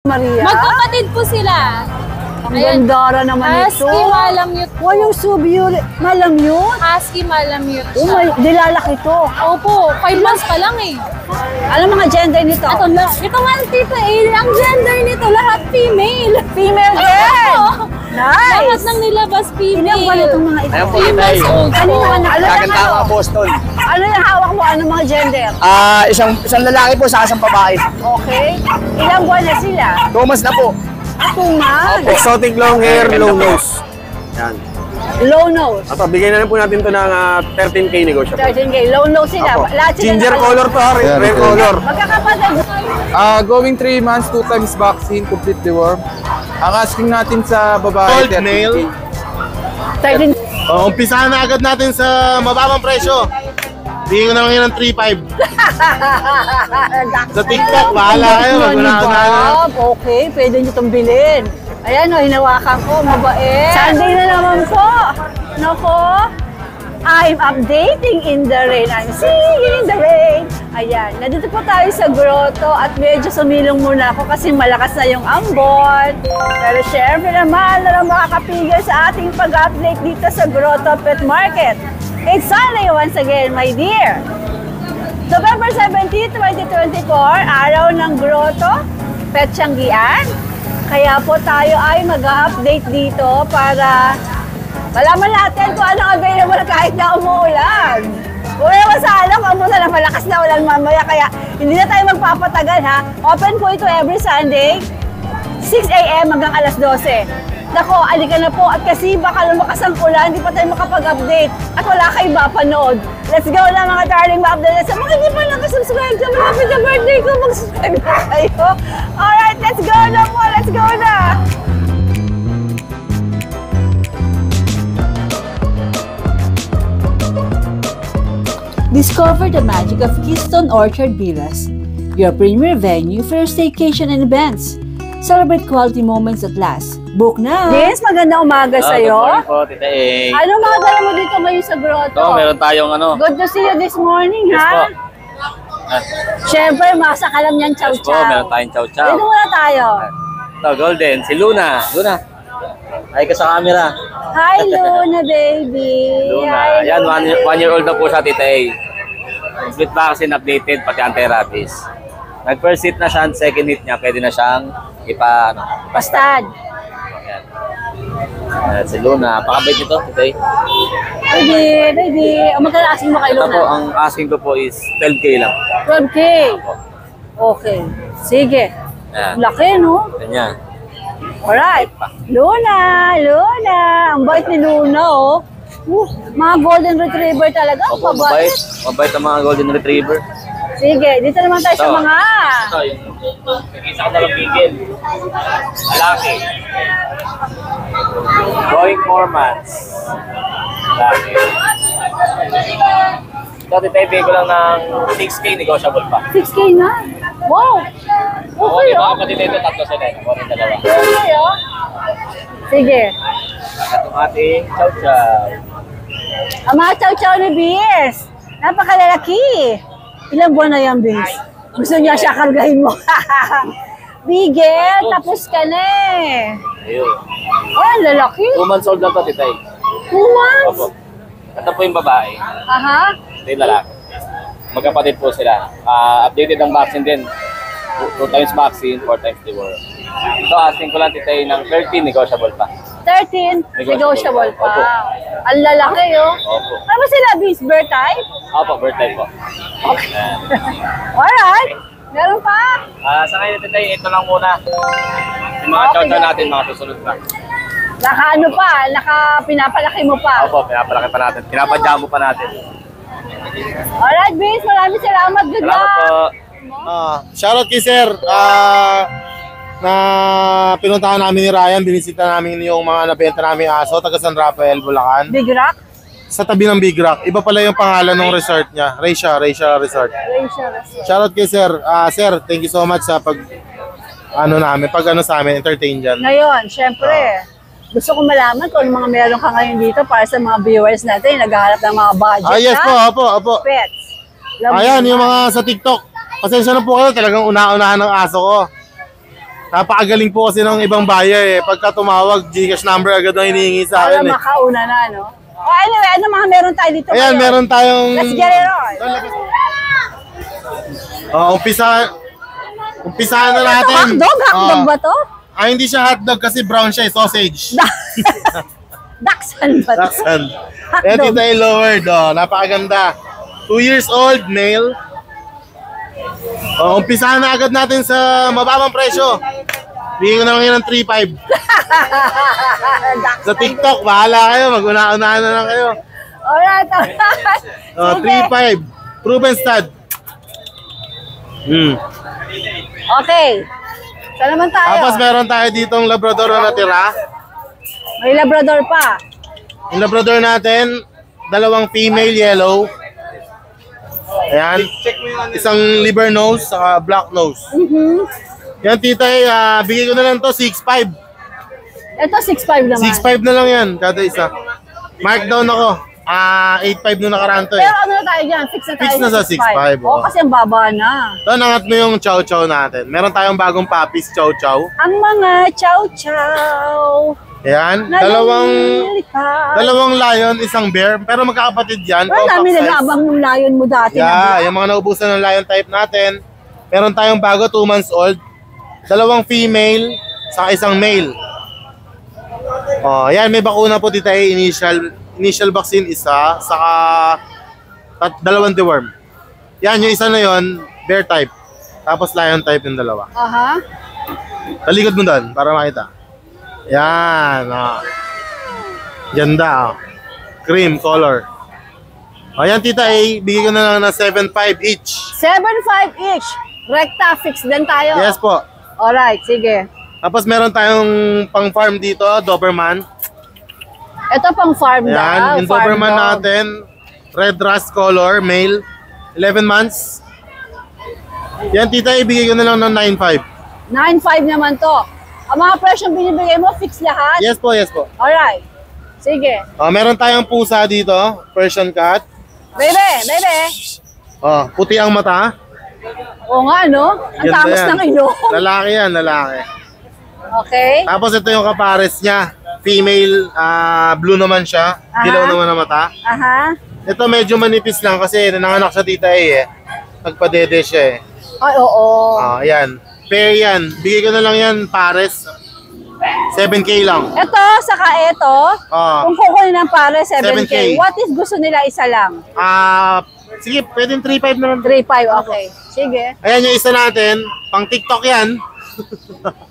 Maria? Magkapatid po sila. Ang gandara naman ito. Husky Malamute. Wow, yung Subiure. Malamute? Husky Malamute. Oh, may dilalaki ito. Opo, 5 months pa lang eh. Ano mga gender nito? Ito nga tita eh, ang gender nito lahat female. Female din! Nice! Lahat ng nilabas female. Ilang buwan itong mga ito? Ayan po, 3 months old Ano po. yung anak? Gaganda mga Boston. Ano yung hawak mo? Ano mga gender? Isang lalaki po sa isang babae. Okay. Ilang buwan na sila? 2 months na po. 2 months? Exotic long hair, low nose. Yan. Low nose. Apo, bigyan na rin po natin to ng 13K negotiable. 13K. Low nose sila. Apo. Lahat sila Ginger na- color to ha, rare color. Magkakapatid. Going 3 months, 2 times vaccine, complete deworm. Ang asking natin sa babae, Gold male. 13. Umpisahan na agad natin sa mababang presyo. Bigyan ko na lang yun ng 3.5. Sa TikTok, bahala kayo. Okay, pwede nyo itong bilhin. Ayan o, hinawakan ko, mabait. Sunday na naman po. Nako, I'm updating in the rain. I'm singing in the rain. Ayan, nandito po tayo sa grotto at medyo sumilong muna ako kasi malakas na yung ambon. Pero syempre naman, walang makakapigil sa ating pag-update dito sa Grotto Pet Market. It's Sunday once again, my dear. November 17, 2024, araw ng Grotto, Petsanggian. Kaya po tayo ay mag-update dito para malaman natin kung anong available kahit na umuulan. Kung naman sa alam, kamusta na malakas na ulan mamaya, kaya hindi na tayo magpapatagal ha. Open po ito every Sunday, 6 a.m. hanggang alas 12. Nako, alika na po at kasi baka lumakas ang ulan, hindi pa tayo makapag-update at wala kayo mapanood. Let's go na mga darling ma-update. Sa mga hindi pa nakasubscribe sa malapit na birthday ko, mag-subscribe na kayo. Alright, let's go na po, let's go na! Discover the magic of Keystone Orchard Villas, your premier venue for staycation and events. Celebrate quality moments at last. Book na! Yes, magandang umaga sa'yo. Good morning po, Tita A. Ano mga dala mo dito ngayon sa grotto? Meron tayong Good to see you this morning, Yes ha? po. Siyempre, masakalam niyan, Yes po, chow-chow. meron tayong chow-chow. Dito muna tayo. Ito, golden. Si Luna. Luna. Ay ka sa camera. Hi, Luna, baby. Luna. Hi, Yan, Luna. 1 year old na po siya, Tita A. Complete vaccine updated, pati anti-rabies. Nag-first hit na siya, second hit niya, pwede na siyang Bastad. Ayan, si Luna. Pakabait nito, Tita A. Baby. Magkano asking mo kay Ito Luna? po, ang asking ko po is 12K lang. 12K. Okay. Sige. Ayan. Laki, no? Ganyan. Alright. Luna. Ang bait ni Luna, oh. Mga golden retriever talaga. Opo, mabait. Mabait ang mga golden retriever. Sige, dito naman tayo sa mga... Ito, yung nag-isa ko na lang bigil. Malaki. Going 4 months. Malaki. Ito, titipin ko lang ng 6K, negotiable pa. 6K na? Wow! Okay, Mga oh. kapatid nito, tatlo sila. Ako rin dalawa. Okay, oh. Sige. Itong ating chow-chow. Ang mga chow-chow ni Bis. Napakalalaki. Ilang buwan na yan, Bis? Gusto niya siya kargahin mo. Bigel, tapos ka na eh. Ayun. Oh, ang lalaki. 2 months old lang to, titay. 2 months? Opo. Ito po yung babae. Aha. Ito yung lalaki. Magkapatid po sila. Updated ang vaccine din. 2 times vaccine, 4 times deworm. Ito, asking ko lang titay ng 13, negotiable pa. 13, negotiable pa. Opo. Ang lalaki, oh. Opo. Ano ba sila, Bis? Birth type? Opo, birthday po. Okay. Alright. Meron pa? Sa ngayon titay, ito lang muna. Yung mga Okay. chow-chow natin, mga susunod pa. Naka-ano pa? Pinapalaki mo pa? Opo, pinapalaki pa natin. Pinapadya mo pa natin. Alright, Bis. Maraming salamat. Good Salamat po. luck. Shoutout kay Sir. Na pinuntahan namin ni Ryan, binisita namin yung mga nabenta namin aso, taga San Rafael, Bulacan. Big Rock? Sa tabi ng Big Rock. Iba pala yung pangalan ng resort niya. Raisha Resort. Shoutout kay Sir. Sir, thank you so much sa pag sa amin, entertain dyan. Ngayon, syempre, gusto ko malaman kung ano mga meron ka ngayon dito para sa mga viewers natin, naghahanap ng mga budget. Yes po, opo. Pets. Ayan, yung mga sa TikTok. Pasensya na po kayo, talagang una-unahan ng aso ko. Napakagaling po kasi ng ibang buyer eh. Pagka tumawag, Gcash number agad ang hinihingi sa Para akin eh. makauna na, no? Oh, anyway, ano mga meron tayo dito Ayan, ngayon? meron tayong... Let's get it on. Umpisahan na Ito, natin. hotdog? Hotdog Oh. ba to? Ay, hindi siya hotdog kasi brown siya eh, sausage. Dachshund ba to? Dachshund. Ayan, Tita A lowered. Oh, napakaganda. 2 years old, male. Oh, umpisahan na agad natin sa mababang presyo. Bigyan ko na lang yun ng 3.5. Sa TikTok, bahala kayo. Mag-una-unahan na lang kayo. Alright, alright. Oh, Sige. 3.5. Proven stud. Okay. Saan naman tayo? Tapos meron tayo ditong Labrador na natira. May Labrador pa. Yung Labrador natin, 2 female yellow. Ayan. Isang liver nose, saka black nose. Yan, Tita A, bigay ko na lang to 6.5. Ito, 6'5 naman. 6.5 na lang yan, kada isa. Mark down ako. 8.5 nung nakaraan to eh. Pero ano na tayo dyan? Fix na tayo Fix na sa 6'5", Oo, kasi ang baba na. Ito, nangat mo yung chow chow natin. Meron tayong bagong puppies, chow chow. Ang mga chow-chow. Ayan, na lumilipad. dalawang lion, isang bear. Pero magkakapatid yan. Wala compact namin size. nag-abang ng lion mo dati. na Yeah, black. yung mga naubusan ng lion type natin. Meron tayong bago, 2 months old. 2 female, saka isang male. Oh, ayan, may bakuna po dito ay initial vaccine isa, saka 2 deworm. Yan, yung isa na yon, bear type. Tapos lion type yung dalawa. Aha. Talikod mo doon para makita. Yan, ganda, cream color. Ayan, Tita A, bigay ko na lang ng 7.5 each. 7.5 each. Recta, fix din tayo. Yes po. Alright, sige. Tapos meron tayong pang farm dito, Doberman. Ito pang farm daw. Ayan, yung farm Doberman dog. natin, red rust color, male, 11 months. Yan, Tita, ibigay ko na lang ng 9.5. 9.5 naman to. Ang mga presyong binibigay mo, fix lahat? Yes po, yes po. Alright. Sige. Meron tayong pusa dito, Persian cat. Baby, baby. Puti ang mata. Oo nga, no? Ang Ganda tamas yan. ng ilong. Lalaki yan, lalaki. Okay. Tapos ito yung kapares niya. Female, blue naman siya. Dilaw naman ang mata. Aha. Ito medyo manipis lang kasi nanganak siya Tita A eh. Nagpadede siya eh. Ay, oo. Ayan. Pair yan. Bigay ko na lang yan, pares. 7K lang. Ito, saka ito. Kung kukunin ng pare, 7K. 7K. What is gusto nila isa lang? Sige, pwedeng 3.5 naman. 3.5, okay. Sige. Ayan yung isa natin. Pang TikTok yan.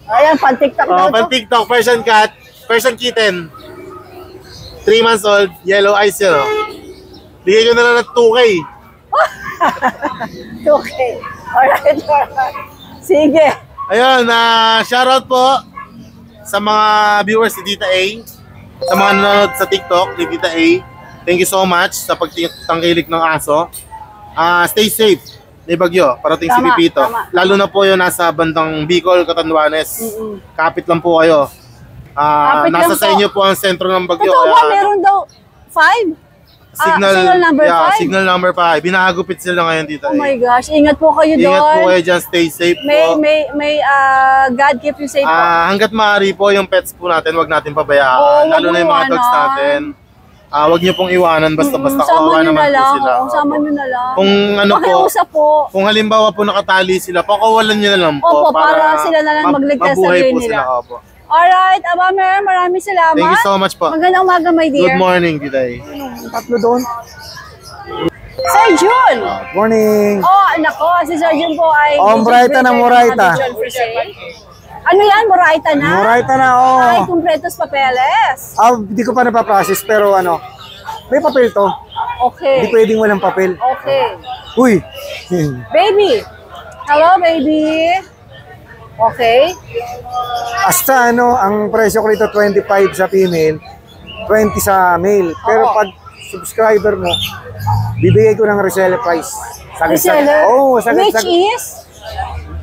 Ayan, pan-tiktok daw Pang to. TikTok, Persian cat, Persian kitten. 3 months old, yellow eyes yun. Bigay ko na lang ng 2K. Okay. Alright, alright. Sige. Ayun, shoutout po sa mga viewers ni Tita A, sa mga nanonood sa TikTok ni Tita A. Thank you so much sa pagtangkilik ng aso. Stay safe. May bagyo, parating si Tama, Pipito. tama. Lalo na po yun nasa bandang Bicol, Catanduanes. Kapit lang po kayo. Kapit Nasa lang sa po. inyo po ang sentro ng bagyo. Totoo ba, kaya meron daw 5? Signal number 5? Signal number 5. Binahagupit sila ngayon dito. Oh my gosh, ingat po kayo doon. Ingat po kayo dyan, stay safe po. May God keep you safe po. Hanggat maaari po yung pets po natin, wag natin pabayaan. Oo, wag Lalo na yung mga mo dogs iwanan. natin. Wag niyo pong iwanan basta-basta Sama kawawa nyo naman na po lang. sila. Oo, sama nyo na lang. Kung ano po, Pakiusap po. kung halimbawa po nakatali sila, pakawalan niyo na lang po. Opo, para sila na lang magligtas sa mabuhay sarili po nila. sila. Opo. Alright, Abamer, maraming salamat. Thank you so much po. Magandang umaga, my dear. Good morning, Diday. Tatlo doon. Sir Jun! Morning! Oh, nako, si Sir Jun po ay... Muraita na, Muraita. Ano yan, Muraita na? Muraita na, oo. Ay, kumpletos papeles. Hindi ko pa napaprocess, pero may papel to. Okay. Hindi pwedeng walang papel. Okay. Uy! Baby! Hello, baby! Okay. Hasta ang presyo ko nito 25 sa female, 20 sa male. Pero Oo. pag subscriber mo, bibigay ko ng reseller price. Reseller? Oo,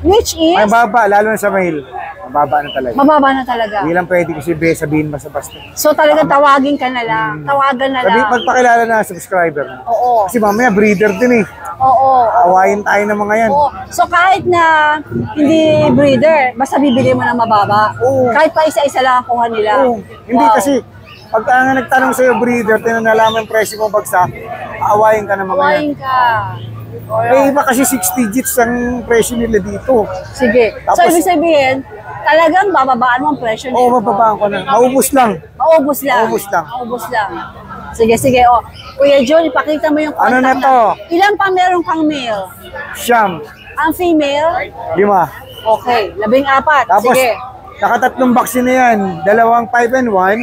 Which is? May baba, lalo na sa male. Mababa na talaga. Mababa na talaga. Hindi lang pwede kasi sabihin basta-basta. So talaga tawagin ka na lang. Tawagan na lang. Magpakilala na subscriber. Oo. Kasi mamaya breeder din eh. Oo. Awayin tayo ng mga yan. Oo. So kahit na hindi breeder, basta bibili mo ng mababa. Oo. Kahit pa isa-isa lang ang kuha nila. Oo. Hindi kasi, pag nga nagtanong sa'yo breeder, tinanalaman yung presyo mo bagsak, awayin ka ng mga yan. Kuhain ka. May iba kasi 6 digits ang presyo nila dito. Sige. So Tapos- ibig sabihin, talagang bababaan mo ang presyo nito. Oo, mababaan ko na. Maubos lang. Maubos lang. Maubos lang. Maubos lang. Sige, sige. O, Kuya John, ipakita mo yung Ano na contact to? Ilan pa meron kang male? Siyam. Ang female? 5. Okay, 14. Tapos, Sige. nakatatlong vaccine na yan. 2 5-1,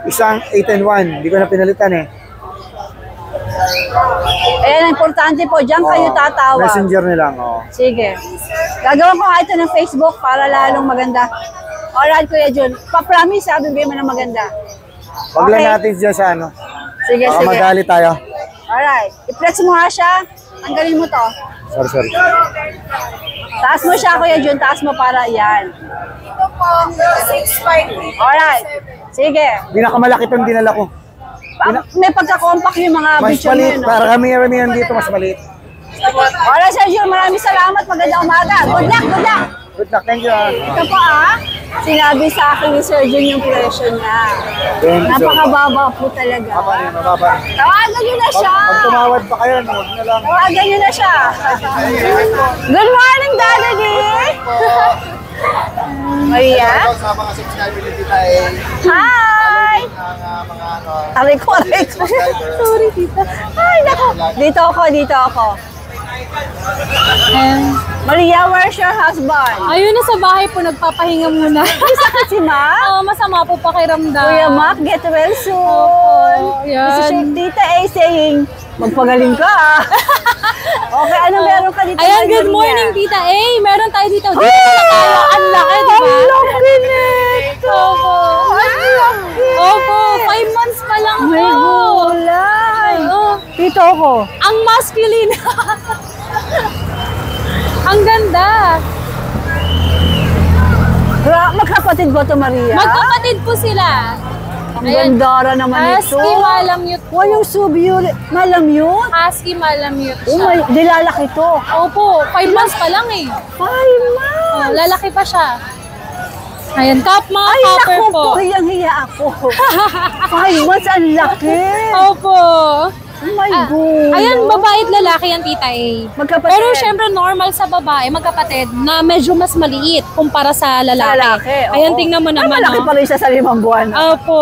isang 8-1. Hindi ko na pinalitan eh. Ayan, importante po. Diyan kayo Oo, tatawag. Messenger nilang. Oh. Sige. Gagawin ko nga ito ng Facebook para lalong maganda. Alright, Kuya John. Pa-promise, sabi mo na maganda. Wag lang Okay. natin dyan sa ano. Sige, Baka sige. magali tayo. Alright. I-flex mo nga siya. Tanggalin mo to. Sorry. Taas mo siya, Kuya John. Taas mo para yan. Ito po, 6'5". Alright. Sige. Pinakamalaki itong dinala ko. May pagka-compact yung mga Mas picture maliit. mo, no? Para kami yan dito, mas maliit. Alright, Sergio. Maraming salamat. Magandang umaga. Good luck, good luck. Good luck. Thank you. Ito po sinabi sa akin ni Sergio yung presyo niya. Thank you. Napakababa po talaga. Mababa. Tawagan niyo na siya. Pag tumawad pa kayo, huwag na lang. Tawagan niyo na siya. Good morning, Daddy. Maria. Sa mga subscriber ni Tita eh, Hi. mga ano, Aray ko. Sorry, tita. Ay, nako. Dito ako. Maria, where's your husband? Ayun na sa bahay po, nagpapahinga muna. May sakit si Ma? Masama po pakiramdam. Kuya Mac, get well soon. Opo, yan. Kasi si Tita A saying, magpagaling ka Okay, ano meron ka dito? Ayan, good Maria? morning, Tita A. Meron tayo dito. Dito na tayo. Ang laki, di ba? Ang laki nito! Opo. Ang laki! Opo, 5 months pa lang May po. gulay! Oo. Dito ako. Ang masculine. Ang ganda. Magkapatid ba ito, Maria? Magkapatid po sila. Ang gandara naman ito. Husky malamute po. Wow, yung subyul. Malamute? Husky malamute Oh siya. my, dilalaki to. Opo, 5 months pa lang eh. 5 months! Oh, lalaki pa siya. Ayan, mga Ay, copper naku po. po, hiyang-hiya ako. 5 months, ang laki. Opo. Oh my God. Ayan, babae at lalaki yan, Tita A. Magkapatid. Pero syempre normal sa babae, magkapatid, na medyo mas maliit kumpara sa lalaki. Sa lalaki, oo. Ayan, tingnan mo Ay, naman. malaki oh. pa rin siya sa 5 buwan. Opo.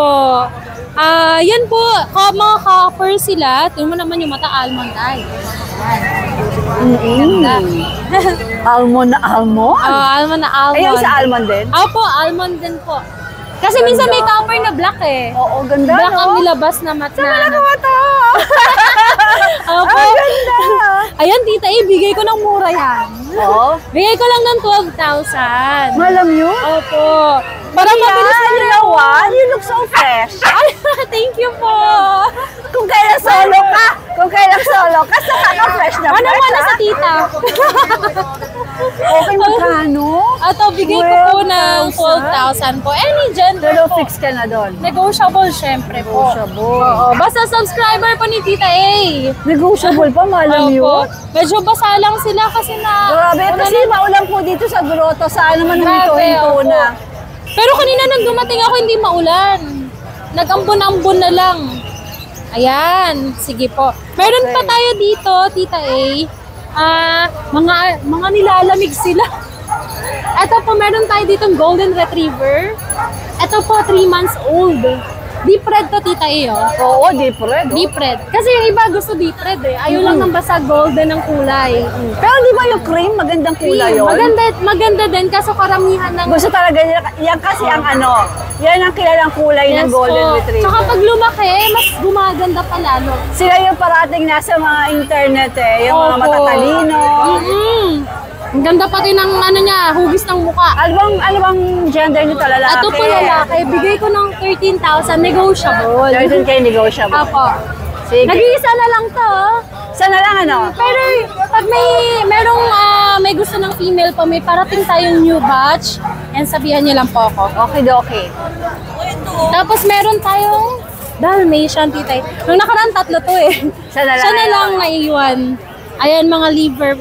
Yan po, mga copper sila. Tingnan mo naman yung mata, almond eye. Ganda. Almond na almond? Almond na almond. Ayun sa almond din? Opo, almond din po. Kasi minsan may copper na black eh. Oo, ganda, Black ang no? nilabas na mat na. Nagawa to! Opo. Ang ganda! Ayan, Tita, bigay ko ng mura yan. Oo. Bigay ko lang ng 12,000. Malam yun? Opo. Para Maria, mabilis na you know what? You look so fresh. Ay, thank you po. Kung kailan solo ka, saka ka fresh na Ano fresh, man na ha? sa tita? Okay, magkano? Ato, bigay ko po ng 12,000 po. Any gender Pero po. fix ka na doon. Negotiable, syempre po. Negotiable. Oo, basta subscriber po ni Tita A. Negotiable pa, malam Opo. yun. Medyo basa lang sila kasi na... Grabe, kasi maulan po dito sa grotto. Saan naman Grabe, hinto opo. na. Pero kanina nang dumating ako, hindi maulan. Nag-ambon-ambon na lang. Ayan, sige po. Meron pa tayo dito, Tita A. Mga nilalamig sila. Ito po, meron tayo ditong golden retriever. Ito po, 3 months old. Deep red to, Tita A, oh. Oo, deep red. Deep red. Kasi yung iba gusto deep red eh. Ayaw lang ng basta golden ng kulay. Pero di ba yung cream, magandang kulay yun? Maganda din, kaso karamihan ng... Gusto talaga nila, yan kasi ang ano, yan ang kilalang kulay ng golden po. retriever. Tsaka pag lumaki, mas gumaganda pa lalo. Sila yung parating nasa mga internet yung mga Opo. matatalino. Ang ganda pati ng ano niya, hugis ng muka. Ano bang gender nito, lalaki? Ato po lalaki, bigay ko ng 13,000, negotiable. 13K negotiable. Apo. Sige. Nag-iisa na lang to. Sana lang ano? Pero pag may gusto ng female pa, may parating tayong new batch. And sabihan niyo lang po ako. Okay. Tapos meron tayong Dalmatian, tita. Nung nakaraan, 3 to eh. Siya na lang. Siya na lang naiwan. Ayan, mga liver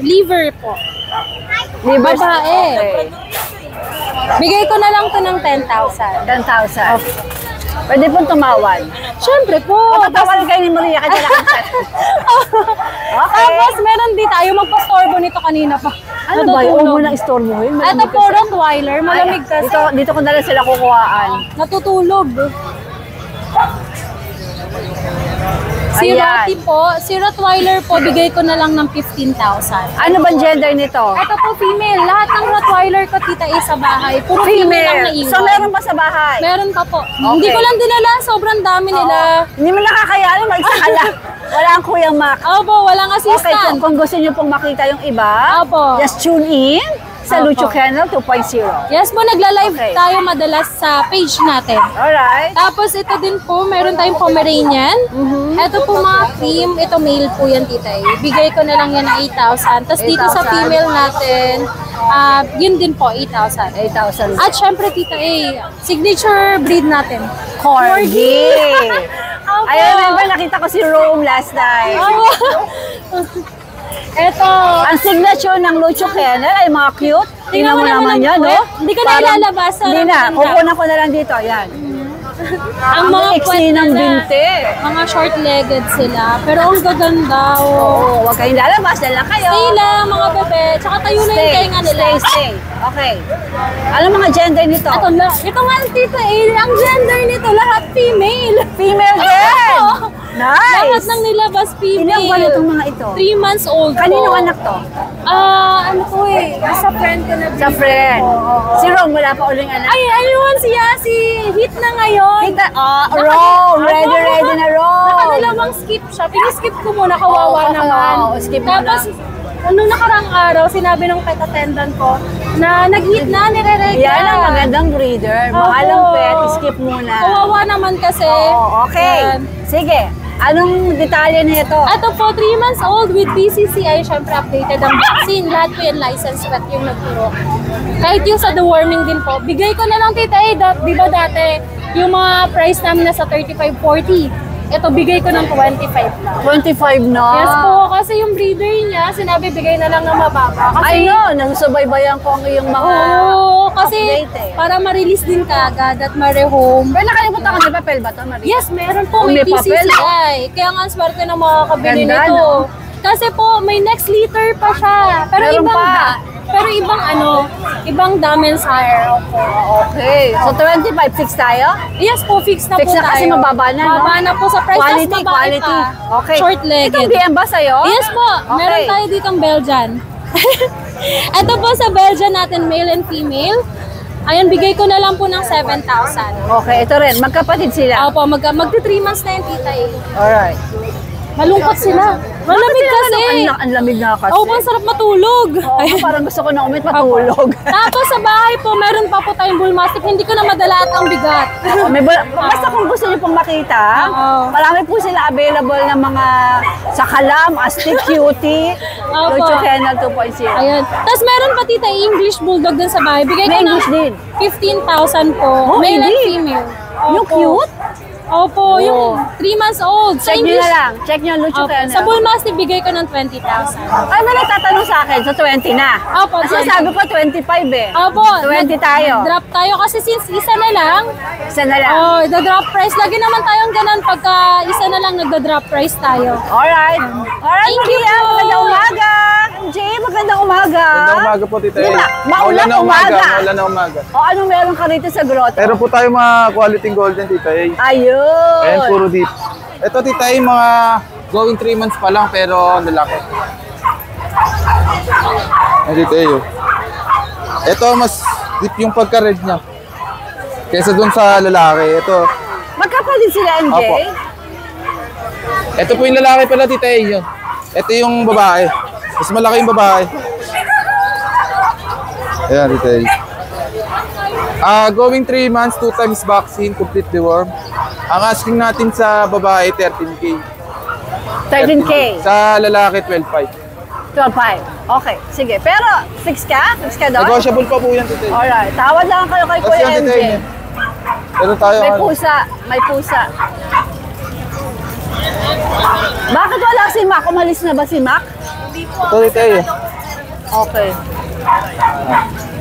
po. Liver Babae. Okay. Bigay ko na lang to ng 10,000. 10,000. Pwede pong tumawad. Siyempre po. Tatawalan kayo ni Maria kasi nakakasal. Okay. Tapos meron din tayo, magpa-storbo nito kanina pa. Ano ba yun? Huwag mo nang istorbohin. Ito po, Rottweiler. Malamig kasi. Dito ko na lang sila kukuhaan. Natutulog. Si Ayan. Rotti po, si Rottweiler po, bigay ko na lang ng 15,000. Ano bang gender nito? Ito po, female. Lahat ng Rottweiler ko, tita, sa bahay. Puro female lang Female. naiwan. So meron pa sa bahay? Meron pa po. Hindi ko lang dinala. Sobrang dami nila. Hindi mo nakakayanin, mag-isa ka lang. Wala ang Kuya Mac. Opo, walang Okay, assistant. kung gusto niyo pong makita yung iba, Opo. just tune in sa Opo. Lucho Kennel 2.0. Yes po, nagla-live Okay. tayo madalas sa page natin. Alright. Tapos ito din po, meron tayong Pomeranian. Ito po mga cream, ito male po yan, tita. Bigay ko na lang yan ng 8,000. Tapos dito sa 8,000. female natin, yun din po, 8,000. 8,000. At syempre, tita, signature breed natin. Corgi. Opo. I remember nakita ko si Rome last night. Ito. Ang signature ng Lucho Kennel ay mga cute. Tingnan mo naman yan, no? Hindi ko na Parang- ilalabas. Hindi na. Kukunan ko na lang dito. Yan. Ang mga iksi puwet ng nila, binte. mga short-legged sila. Pero ang gaganda. Oo, huwag kayong lalabas. Dahil lang kayo. Stay lang, mga bebe. Tsaka tayo na yung tenga nila. Stay. Okay. Ano mga gender nito? Ito nga, tito, ang gender nito, lahat female. Female din. Nice. Lahat ng nilabas female. Ilang buwan itong mga ito? 3 months old Kaninong po. anak to? Ano to eh, sa friend ko na. Sa friend. Si Rome, wala pa uling anak. Ay, ayun, si Hit na ngayon. Kita, Rome. Ready na Rome. Nakadalawang skip siya. Piniskip ko muna, kawawa Oo, naman. skip mo Tapos, nung nakarang araw, sinabi ng pet attendant ko na nag-hit na, nire-regla. Yan ang magandang breeder. Opo. Mahalang pet, skip muna. Kawawa naman kasi. Oo, okay. Yan. Sige. Anong detalye nito? Ito po, 3 months old with BCCI, syempre updated ang vaccine. Lahat po yung license vet yung nagturo. Kahit yung sa deworming din po. Bigay ko na lang, tita, di ba dati, yung mga price namin nasa 35-40. Ito, bigay ko ng 25 lang. 25 na. Yes po, kasi yung breeder niya, sinabi bigay na lang ng mababa. I Kasi, know, nagsubaybayan ko ang iyong mga Oo, kasi update eh. para ma-release din kagad at ma-rehome. Pero nakalimutan ko, may papel ba ito, Maria? Yes, meron po. Oh, May may papel, PCCI. Kaya nga, swerte na makakabili Ganda, nito. no? Kasi po, may next litter pa siya. Pero Meron ibang pa. ibang Damel's hire. Okay. So 25, fix tayo? Yes po, fix na Fix po na tayo. kasi mababa na, no? Mababa na po sa price. Quality, Tas babae quality. pa. Okay. Short-legged. Itong BM ba sa'yo? Yes po, meron tayo ditong Belgian. Ito po sa Belgian natin, male and female. Ayan, bigay ko na lang po ng 7,000. Okay, ito rin. Magkapatid sila. Opo, magti 3 months na yung tita eh. Alright. Malungkot sila. Malamig kasi. Ang lamig na kasi. Oo, ang sarap matulog. Oo, parang gusto ko na umit matulog. Tapos sa bahay po, meron pa po tayong bull mastiff. Hindi ko na madala at ang bigat. Basta kung gusto niyo pong makita, Oo. marami po sila available ng mga sakalam, astig, cutie, Opo. Lucho Kennel 2.0. Ayan. Tapos meron pa tita English bulldog din sa bahay. Bigay May ko ng English din. 15,000 po. Oh, Male and hindi. female. Yung Opo. cute? Opo, yung 3 months old. Sa Check niyo English, na lang. Check niyo ang Lucho Opo. Kennel. Sa bull mastiff, bigay ko ng 20,000. Ay, may nagtatanong sa akin, so 20 na. Opo, Kasi 20. sabi ko 25 eh. Opo. 20 tayo. Drop tayo kasi since isa na lang, Isa na lang. oh, the-drop price. Lagi naman tayong ganun pagka isa na lang nagda-drop price tayo. Alright. Alright, Thank you Maria. po. Magandang umaga. Jay, magandang umaga. Magandang umaga po, Tita A. Maulan na umaga. Maulan na umaga. O anong meron ka rito sa grotto? Meron po tayo mga quality golden, Tita A. Ayun. Ayan, puro deep. Ito, Tita A, mga going 3 months pa lang, pero lalaki. Ayan, Tita A. Oh. Ito, mas deep yung pagka-red niya. Kesa dun sa lalaki. Ito, Magkapatid sila, MJ? Opo. Ito po yung lalaki pala, Tita A. Yun. Ito yung babae. Mas malaki yung babae. Ayan, Tita A. Going 3 months, 2 times vaccine, complete deworm. Ang asking natin sa babae, 13K. 13K. Sa lalaki, 12.5. 12.5. Okay, sige. Pero, fix ka? Fix ka doon? Negotiable pa po yan, Tita. Alright, tawad lang kayo kay Kasi Kuya yan, MJ. Tita. Pero tayo, May pusa, may pusa. Bakit wala si Mac? Umalis na ba si Mac? Ito, Tita. Okay.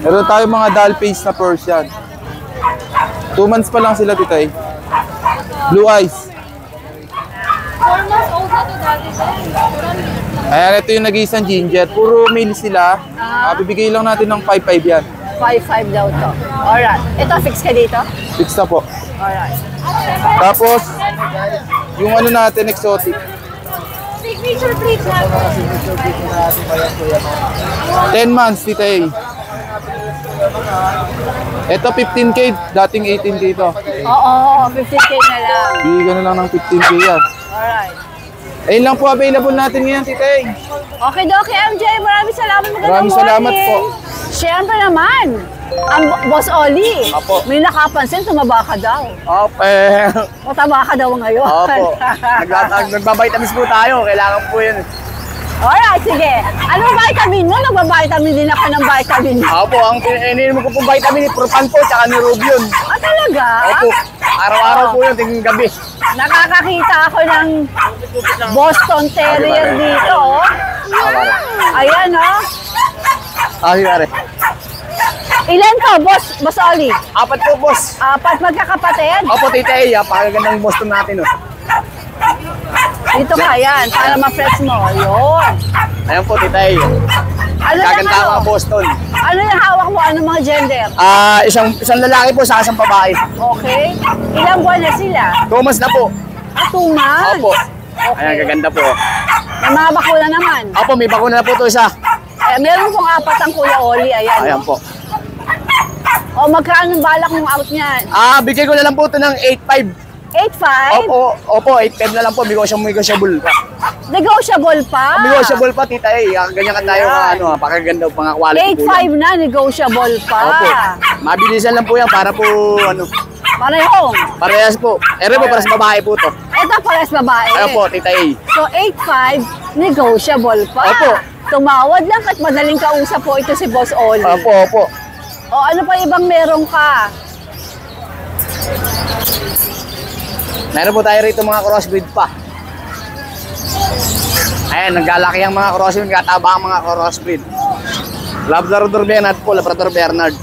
Meron tayo mga doll face na Persian. 2 months pa lang sila, Tita. Blue eyes. 4 months old na to dati. Ayan, ito yung nag-iisang ginger. Puro male sila. Bibigay lang natin ng 5.5 yan. 5.5 daw to. Alright. Ito, fix ka dito? Fix na po. Alright. Tapos, yung ano natin, exotic. Signature breed natin. 10 months, Tita A. Ito, 15K. Dating 18K ito. Oo, 15K na lang. Bigyan na lang ng 15K yan. Alright. Ayun lang po available natin ngayon, Tita A. Okay, Doc MJ. Maraming salamat. Magandang Maraming salamat morning. po. Siyempre naman, ang Boss Oli. Apo. May nakapansin, tumaba ka daw. Ope. Mataba ka daw ngayon. Opo. Nagbabitamins po tayo. Kailangan po yun. Alright, sige. Anong vitamin mo? Nagba-vitamin din ako ng vitamin. Opo, ang ininom ko po vitamin, Propan po, tsaka Neurobion. Ah, talaga? Opo. Araw-araw po yun, tingin gabi. Nakakakita ako ng Boston Terrier dito. Oh. Ayan, oh. Pare. Ilan ka, Boss Oli? 4 po, boss. 4 magkakapatid? Opo, Tita A. Pakagandang Boston natin, oh. Dito ka, yan, para ma-fresh mo. Ayun. Ayan po, Tita A. Ano yung Kaganda ano? mga Boston. Ano yung hawak mo? Ano mga gender? Isang lalaki po sa isang babae. Okay. Ilang buwan na sila? 2 months na po. 2 months? Opo. Okay. Ayan, gaganda po. May mga bakula naman. Opo, may bakuna na po ito isa. Meron pong 4 ang Kuya Oli. Ayan. Ayan po. O, magkano ang balak mong out niyan? Bigay ko na lang po ito ng 8.5. 8.5? Opo, 8.5 na lang po. Negotiable pa. Negotiable pa? Negotiable pa, Tita A. Ganyan ka tayo, Yan. pakaganda po, mga quality po. 8.5 na, negotiable pa. Opo. Mabilisan lang po yan para po, Parehong. parehas po. Ere po, para sa babae po to. Ito pares babae. Ayan po, Tita A. So, 8.5, negotiable pa. Opo. Tumawad lang at madaling kausap po ito si Boss Oli. Opo. O, ano pa ibang meron ka? Meron po tayo rito mga crossbreed pa. Ayan, naglalaki ang mga crossbreed, kataba ang mga crossbreed. Labrador Bernard po, Labrador Bernard.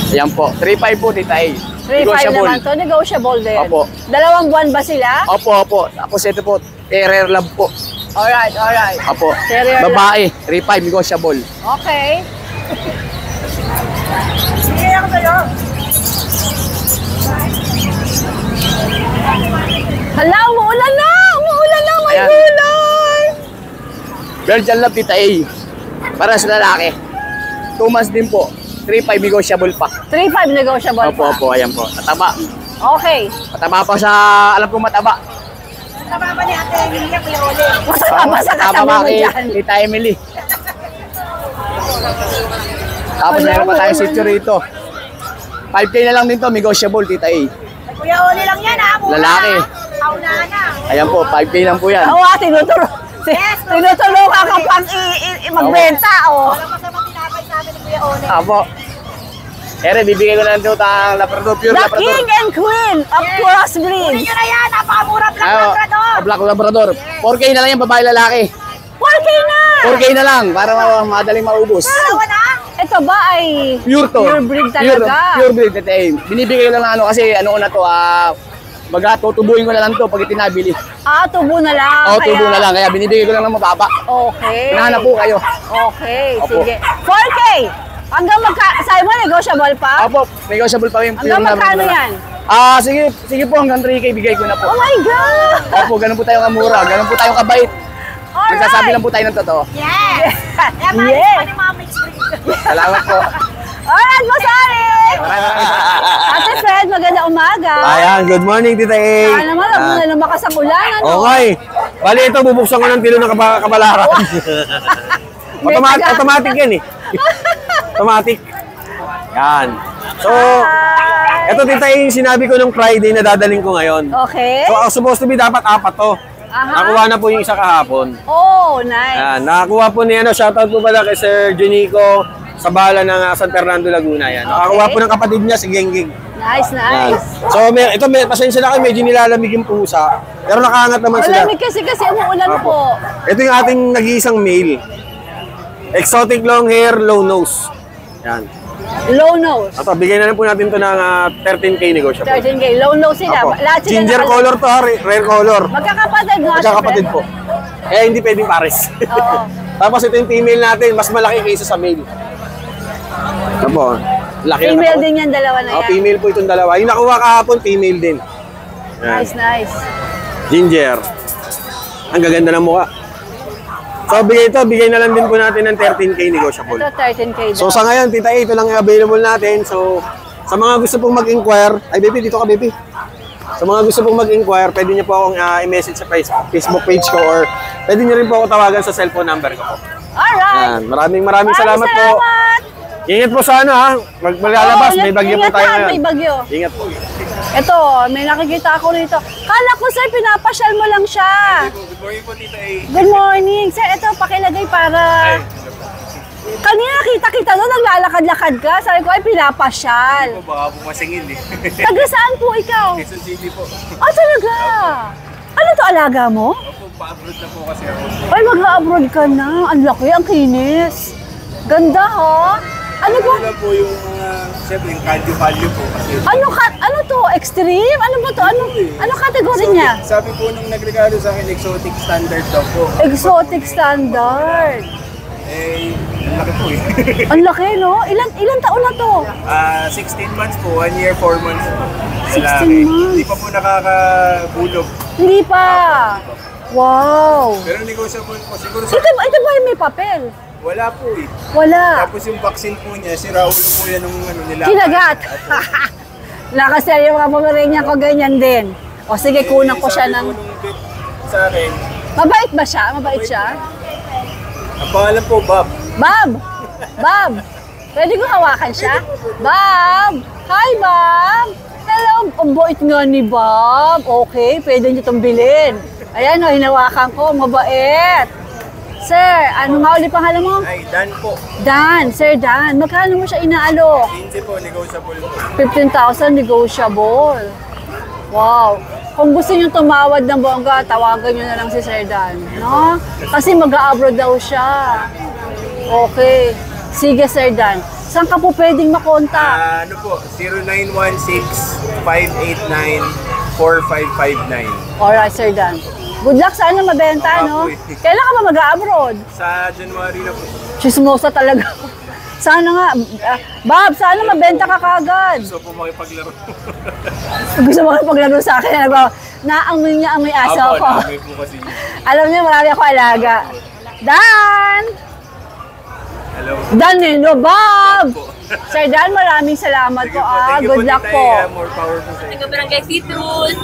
Ayan po, 3.5 po, Tita A. 3.5 naman to, negotiable din. Opo. 2 buwan ba sila? Opo. Tapos ito po, Terrier Love po. Alright. Opo. Terrier Love. Babae, 3.5, negotiable. Okay. Hala, umuulan na! May Ayan. gulay! Belgian Love, Tita A. Para sa lalaki. 2 months din po. 3.5 negotiable pa. 3.5 negotiable pa. Opo, ayan po. Mataba. Okay. Mataba pa sa, alam ko mataba. Masama ba sa kasama mo kay dyan? Tita Emily. Tapos meron pa tayong sitio rito. 5K na lang din to, negotiable, Tita A. Kuya Oli lang yan ha, mura. Lalaki. Paunahan na. Ayan po, 5K lang po yan. Oo, tinutulungan ka pang magbenta, oh. Walang masamang tinapay sa amin ni Kuya Oli. Apo. Ere, bibigay ko na lang ito ang Labrador, pure The Labrador. king and queen of crossbreed. Kunin nyo na yan, napakamura Black Ayo, Labrador. Black Labrador. 4K na lang yung babae lalaki. 4K na! 4K na lang para madaling maubos. Dalawa na. Ito ba ay Pure to. pure breed talaga? Pure breed, Tita A. Binibigay ko lang ng ano kasi ano ko na to, tutubuin ko na lang to pag itinabili. Tubo na lang. Tubo na lang. Kaya binibigay ko lang ng mababa. Okay. Hinahanap po kayo. Okay, Opo. sige. 4K! Hanggang sabi mo, negotiable pa? Opo, negotiable pa yung Hanggang magkano yan? Sige po, hanggang 3K bigay ko na po. Oh my God! Opo, ganun po tayo kamura, ganun po tayo kabait. Alright! Nagsasabi lang po tayo ng totoo. Yes. Yes! Pwede mga mixed breed. Salamat po. Alright, Boss Alex! Ate Fred, maganda umaga. Ayan, good morning, Tita A. Naman, huwag mo na lumakas ang ulan, ano? Okay. Bali, ito, bubuksan ko ng tilo ng kabalaran. Automatic yan eh. Automatic. Yan. So, ito, Tita A, yung sinabi ko nung Friday na dadaling ko ngayon. Okay. So, supposed to be dapat 4 to. Aha. Nakuha na po yung isa kahapon. Oh, nice. Yan, nakakuha po ni shoutout po pala kay Sir Junico sa bala ng San Fernando, Laguna. Yan. Nakakuha po ng kapatid niya si Gengging. Nice, Yan. nice. So, pasensya na kayo, medyo nilalamig yung pusa. Pero nakaangat naman sila. Malamig kasi umuulan po. Ito yung ating nag-iisang male. Exotic long hair, low nose. Yan. Low nose. Ito, bigay na lang po natin to ng 13K negotiable. 13K. Low nose sila. Apo. Lahat sila Ginger color to, rare color. Magkakapatid nga. Magkakapatid po. Eh, hindi pwedeng pares. Oo. Tapos ito yung female natin, mas malaki kaysa sa male. Ito po, laki na Female to. din yan, dalawa na yan. Female po itong dalawa. Yung nakuha kahapon, female din. Yan. Nice, nice. Ginger. Ang gaganda ng mukha. So, bigay na lang din po natin ng 13K negotiable. Ito, 13K daw. So, sa ngayon, Tita A, ito lang yung available natin. So, sa mga gusto pong mag-inquire, ay, baby, dito ka, baby. Sa mga gusto pong mag-inquire, pwede niyo po akong i-message sa Facebook page ko or pwede niyo rin po ako tawagan sa cellphone number ko po. Alright. Yan. Maraming salamat po. Ingat po sa ano ha. Maglalabas, may bagyo po tayo ngayon. May bagyo. Ingat po. Ito, may nakikita ako rito. Kala ko, sir, pinapasyal mo lang siya. Good morning po, Tita A. Good morning. Sir, ito, pakilagay para... Kanina kita doon, naglalakad-lakad ka. Sabi ko, ay, pinapasyal. Baka po masingil eh. Taga saan po ikaw? Quezon City po. Ah, talaga? Ano to, alaga mo? Opo, pa-abroad na po kasi ako. Ay, mag-abroad ka na. Ang laki, ang kinis. Ganda, ha? Ano po? Ano po yung, siyempre, yung value po. Kasi, Ano to? Extreme? Ano ba to? Ano kategory niya? sabi po nung nagregalo sa akin, exotic standard daw po. Exotic standard. Eh, ang laki po eh. Ang laki, no? Ilan taon na to? 16 months po, 1 year, 4 months. 16 months. Hindi pa po nakakabulog. Hindi pa. Wow. Pero negotiable po. Siguro Ito ba yung may papel? wala po eh. Wala. Tapos yung vaccine po niya, si Raulo po yan nung nila. Kinagat. Nakasaya yung mga pamarinyan ko, ganyan din. O sige, kunan ko siya ng... Sa akin, Mabait ba siya? Mabait siya? ang pangalan po, Bob. Bob! Bob! Pwede ko hawakan siya? Bob! Hi, Bob! Hello! Ang bait nga ni Bob. Okay, pwede niyo itong bilhin. Ayan o, hinawakan ko. Mabait. Sir, ano nga ulit pangalan mo? Ay, Dan po. Dan. Sir Dan. Magkano mo siya inaalok? 15 po, negotiable po. 15,000 negotiable. Wow. Kung gusto niyo tumawad ng bongga, tawagan niyo na lang si Sir Dan. No? Kasi mag-a-abroad daw siya. Okay. Sige, Sir Dan. Saan ka po pwedeng makontak? Ano po, 0916-589-4559. Alright, Sir Dan. Good luck, sana mabenta, no? Kailan ka ba mag-a-abroad? Sa January na po. Chismosa talaga. Sana nga, Bob, sana mabenta ka kagad. Gusto po makipaglaro. Gusto mo paglaro sa akin, naamoy niya amoy aso ko. Amoy po kasi. Alam niyo, marami ako alaga. Dan! Hello. Dan eh, no, Bob! Sir Dan, maraming salamat po. Thank you Good luck Tita po. A. More power po sa inyo. Barangay Citrus.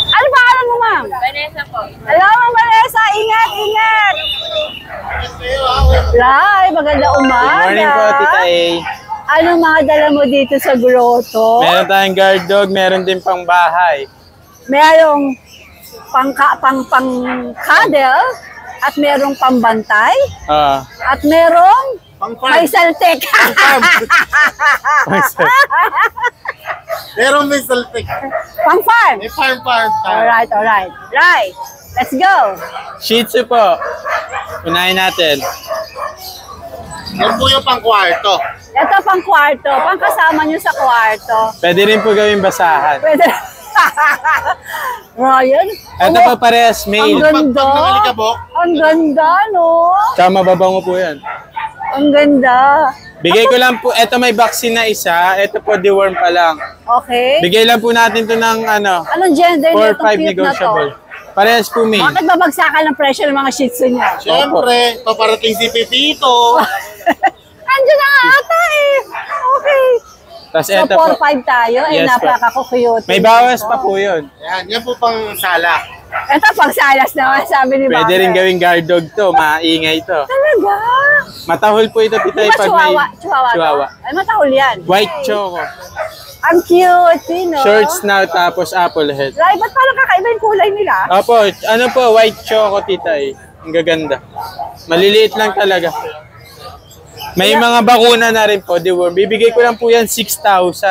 Ano ba alam mo, ma'am? Vanessa po. Hello, Ma'am Vanessa. Ingat, ingat. Lai, maganda umaga. Morning po, Tita A. Ano mga dala mo dito sa grotto? Meron tayong guard dog, meron din pang bahay. Merong pang-cuddle at merong pambantay at merong may saltek. Meron may saltik. Pang-farm. May farm. Alright. Right. Let's go. Shih Tzu po. Unahin natin. Yan po yung pang-kwarto. Ito pang-kwarto. Pang-kasama nyo sa kwarto. Pwede rin po gawing basahan. Pwede. Ryan. Ito po parehas, Ang male. ganda. Pag nakalikabok, Ang ganda, no? Tsaka mababango po yan. Ang ganda. Bigay ko lang po, ito may vaccine na isa, ito po deworm pa lang. Okay. Bigay lang po natin to ng Anong gender 4-5 nitong cute na to? negotiable. Parehas po male. Bakit babagsakan ng presyo ng mga shih tzu niya? syempre, paparating si Pepito. Andiyan na nga ata eh. Okay. Tapos So, ito po, 4-5 tayo. Eh, Yes, po. napaka-cute. may bawas pa po yun. Yan po pang sala. Ito, pagsalas naman, sabi ni Pwede Bakit. rin gawing guard dog to, maingay to. Talaga? Matahol po ito, Di titay, ba pag may chihuahua? Chihuahua. chihuahua. Ay, matahol yan. White choco. Ang cute, no? Short snout tapos apple head. Right, ba't parang kakaiba yung kulay nila? Opo, ano po, white choco tita eh. Ang gaganda. Maliliit lang talaga. May mga bakuna na rin po, deworm. Bibigay ko lang po yan 6,000,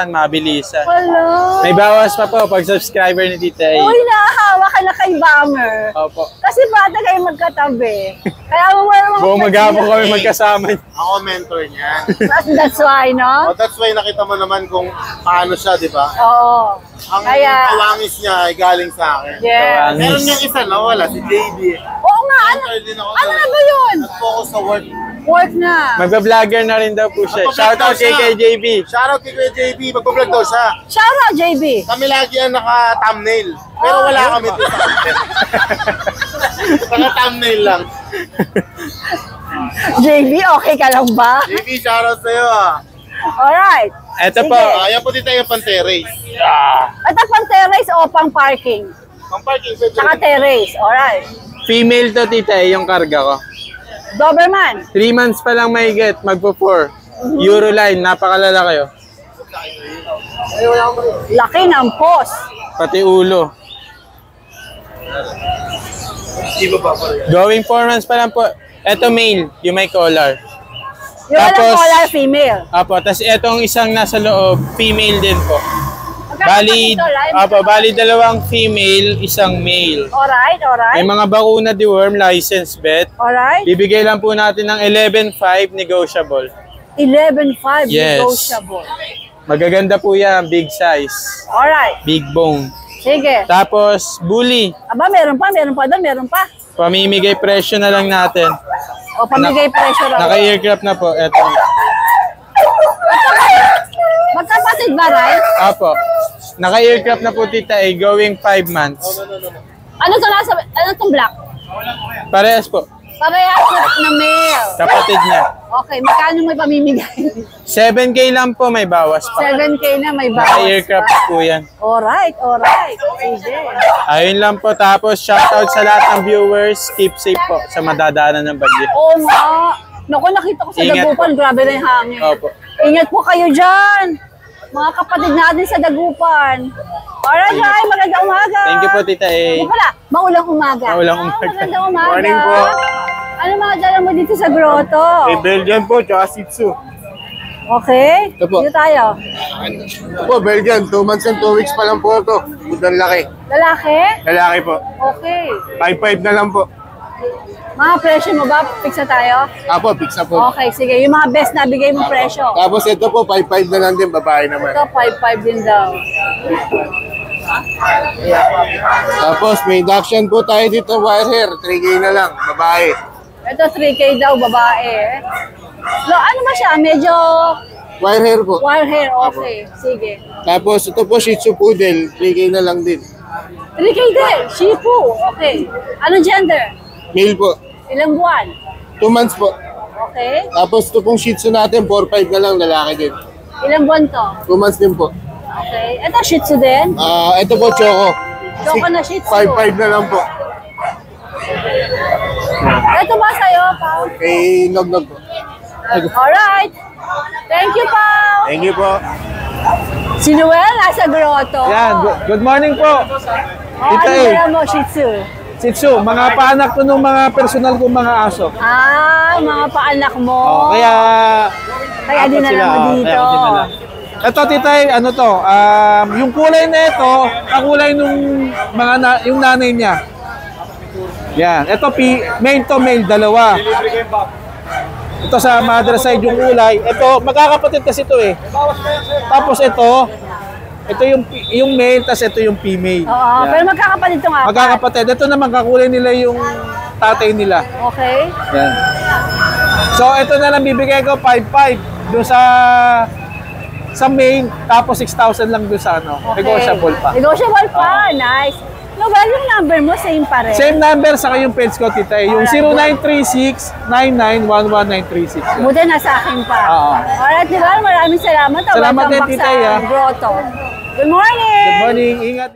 mabilisan. Hello. May bawas pa po pag subscriber ni Tita A. Uy, nahahawa ka na kay Bummer. Opo. Kasi bata kayo magkatabi. Kaya mo wala Buong maghapon kami magkasama. Ako mentor niya. That's why, no? Oh, that's why nakita mo naman kung paano siya, di ba? Oo. Ang Kaya, kawangis niya ay galing sa akin. yeah. Meron niyang isa na wala, si JD. Oo nga, ano? Mentor din ako Ano doon. na ba yun? Nag-focus sa work. Work na. Magba-vlogger na rin daw po siya. Shoutout kay KJB. Shoutout kay Kuya JB, magpa-vlog daw siya. Shout out, JB. Kami lagi ang naka-thumbnail. Pero wala kami doon sa content. Naka-thumbnail lang. JB, okay ka lang ba? JB, shoutout sa'yo ah. Alright. Eto Sige. po. Ayan po dito yung pan-terrace. Ito pang terrace o pang parking? Ang parking pwede. Tsaka terrace. Alright. Female to Tita A, yung karga ko. Doberman. 3 months pa lang may get, magpo-4. Euroline, napakalala kayo. Laki ng pos. Pati ulo. Going 4 months pa lang po. Eto male, yung may collar. Yung walang Tapos- collar, female. Apo, tas etong isang nasa loob, female din po. Magkano Bali, pa dito, Lai? apo, bali dalawang female, isang male. Alright, alright. May mga bakuna deworm, license bet. Alright. Bibigay lang po natin ng 11.5 negotiable. 11.5 Yes. negotiable. Magaganda po yan, big size, Alright. big bone. Sige. Tapos, bully. Aba, meron pa doon, meron pa. Pamimigay presyo na lang natin. O, pamigay pressure raw. Naka-aircraft na po. Eto. Magkapatid ba, right? Apo. Naka-aircraft na po Tita A, going 5 months. Ano to nasa, ano tong black? Parehas po. Parehas na male. Kapatid niya. Okay, magkano may pamimigay? 7K lang po, may bawas pa. 7K na may bawas. Naka-aircraft na po yan. Alright, alright. Sige. Ayun lang po. Tapos, shoutout sa lahat ng viewers. Keep safe po sa madadaanan ng bagyo. Oo nga. Naku, nakita ko sa Ingat Dagupan, grabe na yung hangin. Opo. Ingat po kayo dyan. Mga kapatid natin sa Dagupan. Alright, Ray, magandang umaga. Thank you po, Tita A. Hindi pala, maulang umaga. Maulang umaga. Magandang umaga. Morning po. Ano mga dala mo dito sa grotto? Belgian po, tsaka Shih Tzu. Okay, Ito po. dito tayo. Ito po, Belgian. 2 months and 2 weeks pa lang po ito. Budang laki. Lalaki? Lalaki po. Okay. 5'5 na lang po. Mga presyo mo ba? Fix na tayo? Apo, fix na po. Okay, sige. Yung mga best na bigay mo presyo. Tapos ito po, 5'5 na lang din, babae naman. Ito, 5.5 din daw. Tapos may induction po tayo dito, wire hair. 3K na lang, babae. Ito, 3K daw, babae. Lo, ano ba siya? Medyo Wire hair po. wire hair. Okay, sige. Tapos ito po, Shih Tzu Poodle. 3K na lang din. 3K din. Shih Tzu. Okay. Anong gender? Male po. Ilang buwan? 2 months po. Okay. Tapos ito pong Shih Tzu natin, 4'5 na lang, lalaki din. Ilang buwan to? 2 months din po. Okay. Ito, Shih Tzu din. Ito po, Choco. Choco na Shih Tzu. 5'5 na lang po. Ito ba sa'yo, Pao? Kay Nognog po. Alright. Thank you, Pao. Thank you po. Si Noel nasa grotto. Yan, good morning po. Oh, Tita ano A. dala mo, Shih Tzu? Shih Tzu, mga paanak to ng mga personal kong mga aso. Ah, mga paanak mo. Oh, kaya Kaya apat dinala mo dito. Kaya dinala. Ito Tita A, ano to, yung kulay na ito, kakulay nung yung nanay niya. Yan, ito male to male, dalawa. Ito sa mother side yung kulay. Ito, magkakapatid kasi ito eh. Tapos ito yung male, tapos ito yung female. Oo, Yan. pero magkakapatid ito nga. Magkakapatid. Ito naman kakulay nila yung tatay nila. Okay. Yan. So ito na lang bibigay ko 5.5 doon sa main, tapos 6,000 lang doon sa ano. Okay. Negotiable pa. Negotiable pa. Nice. No, well, yung number mo, same pa rin. Same number sa yung page ko, Tita. Yung Alright. 0936-9911-936. Buti nasa akin pa. Oo. Alright, di ba? Maraming salamat. Salamat Welcome din, back Tita, sa Grotto. Good morning! Good morning. Ingat.